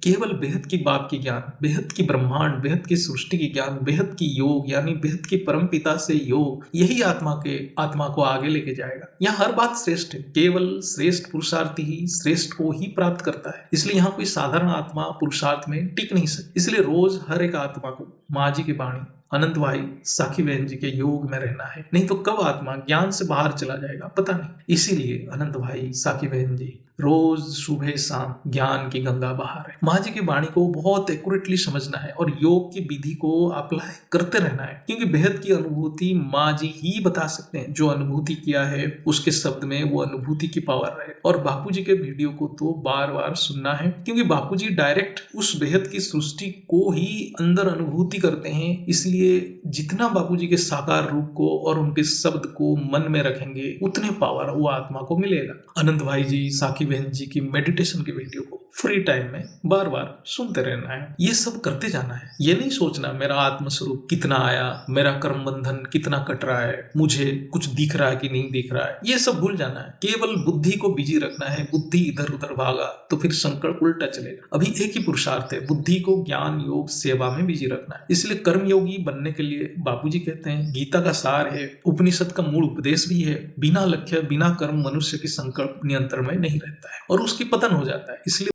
केवल बेहद की बाप की ज्ञान, बेहद की ब्रह्मांड, बेहद की सृष्टि की ज्ञान, बेहद की योग यानी बेहद की परम पिता से योग, यही आत्मा को आगे लेके जाएगा। यहाँ हर बात श्रेष्ठ है, केवल श्रेष्ठ पुरुषार्थ ही श्रेष्ठ को ही प्राप्त करता है। इसलिए यहाँ कोई साधारण आत्मा पुरुषार्थ में टिक नहीं सकती। इसलिए रोज हर एक आत्मा को माँ जी की वाणी, अनंत भाई, साखी बहन जी के योग में रहना है, नहीं तो कब आत्मा ज्ञान से बाहर चला जाएगा पता नहीं। इसीलिए अनंत भाई, साखी बहन जी रोज सुबह शाम ज्ञान की गंगा बहा रहे। माँ जी की वाणी को बहुत एक्यूरेटली समझना है और योग की विधि को अप्लाई करते रहना है, क्योंकि बेहद की अनुभूति माँ जी ही बता सकते हैं। जो अनुभूति किया है उसके शब्द में वो अनुभूति की पावर है। और बापू जी के वीडियो को तो बार बार सुनना है, क्योंकि बापू जी डायरेक्ट उस बेहद की सृष्टि को ही अंदर अनुभूति करते हैं। इसलिए जितना बापू जी के साकार रूप को और उनके शब्द को मन में रखेंगे उतने पावर वो आत्मा को मिलेगा। अनंत भाई जी, साखी बहन जी की मेडिटेशन के वीडियो को फ्री टाइम में बार बार सुनते रहना है। ये सब करते जाना है। ये नहीं सोचना मेरा आत्मस्वरूप कितना आया, मेरा कर्म बंधन कितना कट रहा है, मुझे कुछ दिख रहा है कि नहीं दिख रहा है, ये सब भूल जाना है। केवल बुद्धि को बिजी रखना है। बुद्धि इधर उधर भागा तो फिर संकल्प उल्टा चलेगा। अभी एक ही पुरुषार्थ है, बुद्धि को ज्ञान योग सेवा में बिजी रखना है। इसलिए कर्मयोगी बनने के लिए बापूजी कहते हैं, गीता का सार है, उपनिषद का मूल उपदेश भी है, बिना लक्ष्य बिना कर्म मनुष्य की संकल्प नियंत्रण में नहीं रहता है और उसकी पतन हो जाता है। इसलिए